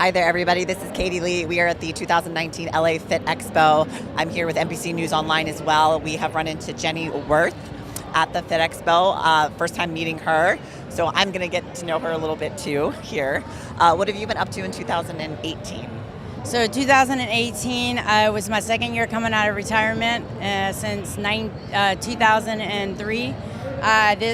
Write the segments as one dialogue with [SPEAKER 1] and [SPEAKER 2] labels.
[SPEAKER 1] Hi there, everybody. This is Katie Lee. We are at the 2019 LA Fit Expo. I'm here with NPCNewsOnline as well. We have run into Jenny Worth at the Fit Expo. First time meeting her, so I'm going to get to know her a little bit too here. What have you been up to in 2018?
[SPEAKER 2] So 2018 was my second year coming out of retirement since 2003.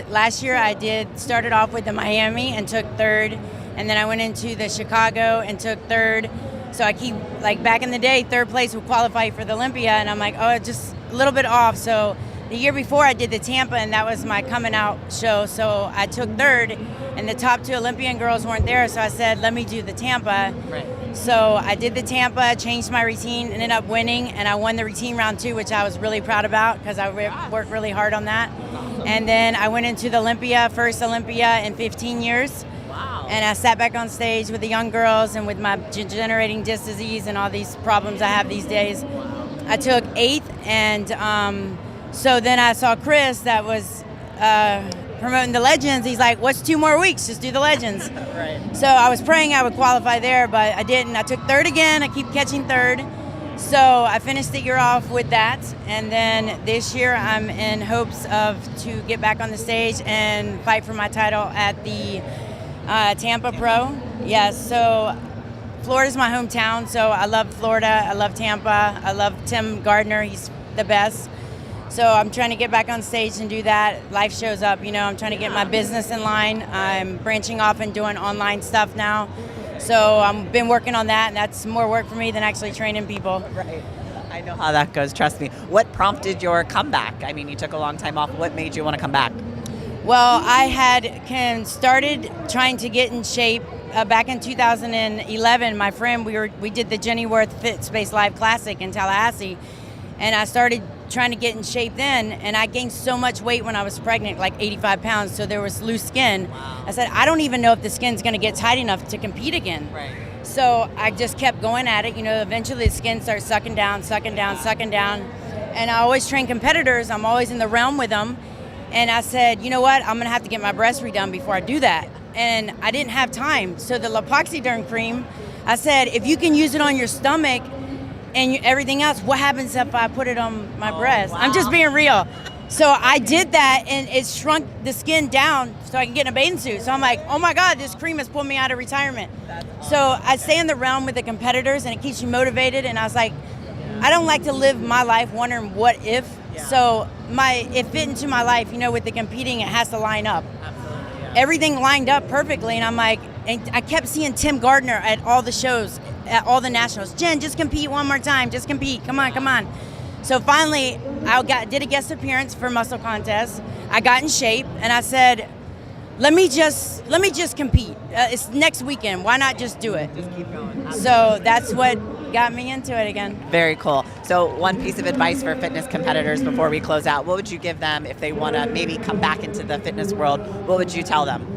[SPEAKER 2] Last year I started off with the Miami and took third, and then I went into the Chicago and took third. So I keep, like back in the day, third place would qualify for the Olympia, and I'm like, oh, just a little bit off. So the year before I did the Tampa, and that was my coming out show. So I took third, and the top two Olympian girls weren't there, so I said, let me do the Tampa.
[SPEAKER 1] Right.
[SPEAKER 2] So I did the Tampa, changed my routine, ended up winning, and I won the routine round 2, which I was really proud about because I worked really hard on that. And then I went into the Olympia, first Olympia in 15 years.
[SPEAKER 1] Wow.
[SPEAKER 2] And I sat back on stage with the young girls and with my degenerating disc disease and all these problems I have these days. I took 8th, and so then I saw Chris that was promoting the Legends. He's like, what's 2 more weeks? Just do the Legends.
[SPEAKER 1] Right.
[SPEAKER 2] So I was praying I would qualify there, but I didn't. I took third again. I keep catching third. So I finished the year off with that. And then this year I'm in hopes to get back on the stage and fight for my title at the Tampa Pro. Yes, so Florida's my hometown, so I love Florida. I love Tampa. I love Tim Gardner. He's the best. So I'm trying to get back on stage and do that. Life shows up, you know. I'm trying to get my business in line. I'm branching off and doing online stuff now. So I've been working on that, and that's more work for me than actually training people.
[SPEAKER 1] Right. I know how that goes, trust me. What prompted your comeback? I mean, you took a long time off. What made you want to come back?
[SPEAKER 2] Well, I had started trying to get in shape back in 2011. My friend, we did the Jenny Worth Fit Space Live Classic in Tallahassee, and I started trying to get in shape then, and I gained so much weight when I was pregnant, like 85 pounds, so there was loose skin.
[SPEAKER 1] Wow.
[SPEAKER 2] I said, I don't even know if the skin's gonna get tight enough to compete again.
[SPEAKER 1] Right.
[SPEAKER 2] So I just kept going at it, you know, eventually the skin starts sucking down, and I always train competitors, I'm always in the realm with them, and I said, you know what, I'm gonna have to get my breast redone before I do that. And I didn't have time, so the Lipoxyderm cream, I said, if you can use it on your stomach, and everything else, what happens if I put it on my breast?
[SPEAKER 1] Wow.
[SPEAKER 2] I'm just being real. So I did that, and it shrunk the skin down so I can get in a bathing suit. So I'm like, oh my God, this cream has pulled me out of retirement. So I stay in the realm with the competitors, and it keeps you motivated. And I was like, I don't like to live my life wondering what if.
[SPEAKER 1] Yeah.
[SPEAKER 2] So it fit into my life, you know, with the competing, it has to line up.
[SPEAKER 1] Absolutely, yeah.
[SPEAKER 2] Everything lined up perfectly, and I'm like, and I kept seeing Tim Gardner at all the shows, at all the nationals. Jen, just compete one more time, just compete, come on. So finally, did a guest appearance for Muscle Contest. I got in shape, and I said, let me just compete. It's next weekend, why not just do it?
[SPEAKER 1] Just keep going.
[SPEAKER 2] So that's what got me into it again.
[SPEAKER 1] Very cool. So one piece of advice for fitness competitors before we close out, what would you give them if they want to maybe come back into the fitness world? What would you tell them?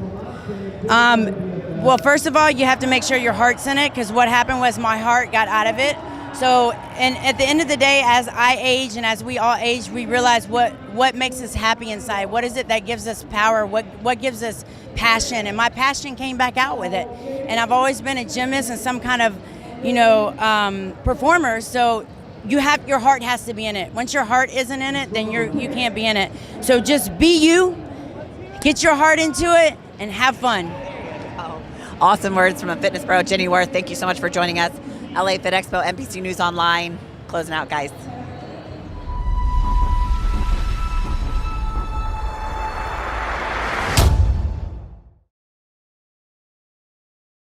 [SPEAKER 2] Well, first of all, you have to make sure your heart's in it, because what happened was my heart got out of it. So, and at the end of the day, as I age and as we all age, we realize what makes us happy inside. What is it that gives us power? What gives us passion? And my passion came back out with it. And I've always been a gymnast and some kind of, you know, performer. So your heart has to be in it. Once your heart isn't in it, then you can't be in it. So just be you, get your heart into it, and have fun.
[SPEAKER 1] Awesome words from a fitness pro, Jenny Worth. Thank you so much for joining us. LA Fit Expo, NPC News Online. Closing out, guys.